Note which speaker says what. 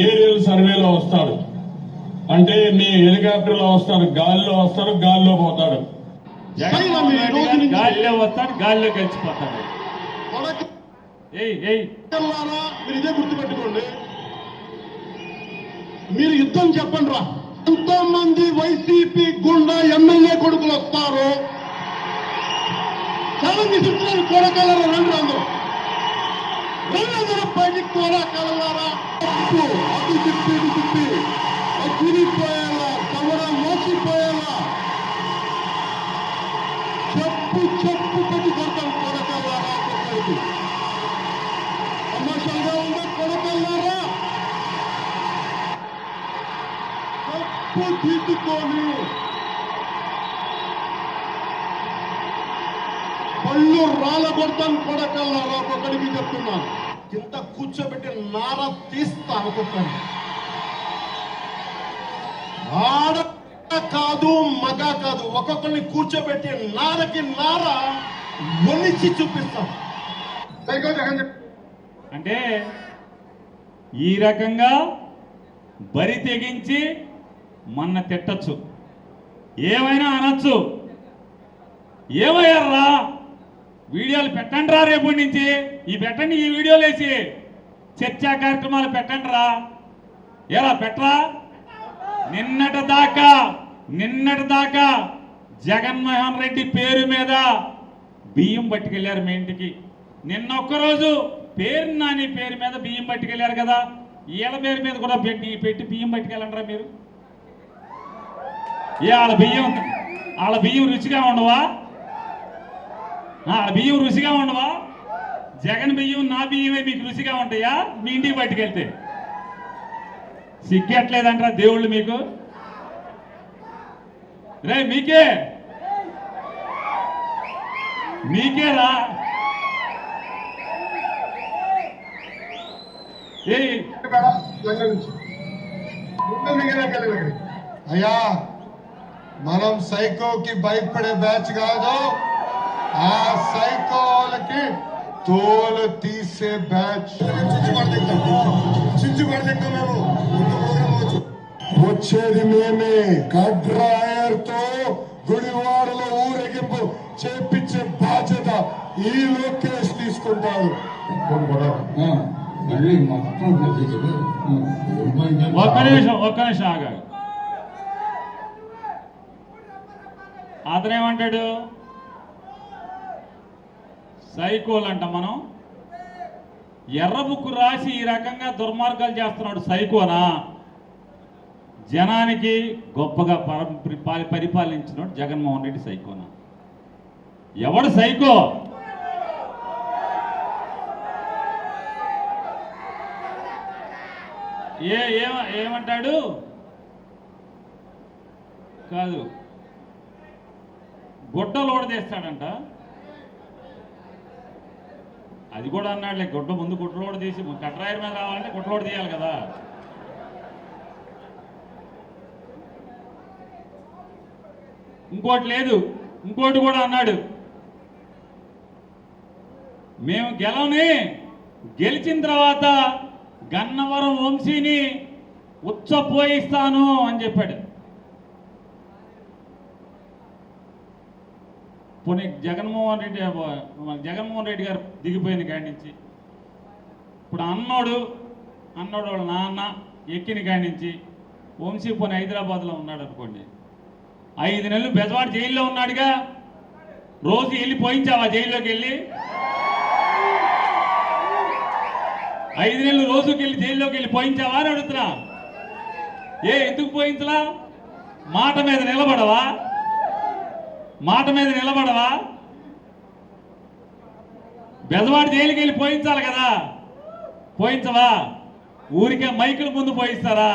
Speaker 1: Aerial సర్వేలో వస్తాడు. అంటే మీ హెలికాప్టర్లో వస్తాడు, గాల్లో వస్తాడు, గాల్లో పోతాడు.
Speaker 2: గాల్లో వస్తాడు, గాల్లో కలిసిపోతాడు.
Speaker 3: మీరు ఇదే గుర్తుపెట్టుకోండి. మీరు యుద్ధం చెప్పండి రా. ఎంతో మంది వైసీపీ గుండా ఎమ్మెల్యే కొడుకులు వస్తారు. చాలా విసిస్తున్నారు. కోడకాలరా రండి, అందరూ బయటికి కోడకాలరా. అటు తిప్పి ఇటు తిప్పి తిరిగిపోయేలా, తమర మోసిపోయేలా చెప్పు చెప్పు పెట్టి కొడతాం. కోడకాలరా ఒక్కొక్కరికి తమాషాగా ఉందా? కొడకాలరా తప్పు తీసుకొని పళ్ళు రాలగొడతాం. కొడకల్లారా ఒక్కొక్కడికి చెప్తున్నాను. కింద కూర్చోబెట్టి నార తీస్తా ఒక్కొక్కడి. ఆడ కాదు, మగ కాదు, ఒక్కొక్కరిని కూర్చోబెట్టి నారకి నార ఒలిచి చూపిస్తాం.
Speaker 2: అంటే ఈ రకంగా బరి తెగించి మన తిట్టచ్చు, ఏమైనా అనొచ్చు. ఏమయ్యారా వీడియోలు పెట్టండి రా, రేపటి నుంచి పెట్టండి, ఈ వీడియోలు వేసి చర్చా కార్యక్రమాలు పెట్టండి రా. ఎలా పెట్టరా? నిన్నటి దాకా జగన్మోహన్ రెడ్డి పేరు మీద బియ్యం పట్టుకెళ్ళారు మీ ఇంటికి. నిన్న ఒక్కరోజు పేరు నాని పేరు మీద బియ్యం పట్టుకెళ్ళారు కదా, వీళ్ళ పేరు మీద కూడా పెట్టి బియ్యం పట్టుకెళ్ళండి రా మీరు. వాళ్ళ బియ్యం రుచిగా ఉండవా? వాళ్ళ బియ్యం రుచిగా ఉండవా? జగన్ బియ్యం నా బియ్యమే మీకు రుచిగా ఉంటాయా మీ ఇంటికి పట్టుకెళ్తే? సిగ్గట్లేదంటారా దేవుళ్ళు మీకు? రే మీకేరా.
Speaker 3: అయ్యా, మనం సైకోకి భయపడే బ్యాచ్ కాదు, ఆ సైకోలకి తోలు తీసే బ్యాచ్. వచ్చేది మేమే. గడ్రాయర్తో గుడివాడలో ఊరేగింపు చేపించే బాధ్యత ఈ లోకేష్ తీసుకుంటారు.
Speaker 2: ఒక్క నిమిషం ఆగాలి. అతనేమంటాడు? సైకోలు అంట. మనం ఎర్ర బుక్కు రాసి ఈ రకంగా దుర్మార్గాలు చేస్తున్నాడు సైకోనా? జనానికి గొప్పగా పరిపాలించినాడు జగన్మోహన్ రెడ్డి సైకోనా? ఎవడు సైకో? ఏమంటాడు? కాదు, గుడ్డలు ఓడదీస్తాడంట. అది కూడా అన్నాడులే, గుడ్డ ముందు గుడ్డలోడు తీసి కట్రాయర్ మీద రావాలంటే గుడ్డలోడు తీయాలి కదా. ఇంకోటి లేదు, ఇంకోటి కూడా అన్నాడు, మేము గెలిచిన తర్వాత గన్నవరం వంశీని ఉచ్చపోయిస్తాను అని చెప్పాడు. పోనీ జగన్మోహన్ రెడ్డి గారు దిగిపోయిన కాడి నుంచి ఇప్పుడు అన్నోడు వాళ్ళ నాన్న ఎక్కిన కాడి నుంచి వంశీ పోనీ హైదరాబాద్లో ఉన్నాడు అనుకోండి, 5 నెలలు బెజవాడ జైల్లో ఉన్నాడుగా. రోజు వెళ్ళి పోయించావా జైల్లోకి వెళ్ళి? 5 నెలలు రోజుకి వెళ్ళి జైల్లోకి వెళ్ళి పోయించావా అని అడుగుతున్నా. ఎందుకు పోయించలా? మాట మీద నిలబడవా? బెజవాడ జైలుకి వెళ్ళి పోయించాలి కదా, పోయించవా? ఊరికే మైకుల ముందు పోయిస్తారా?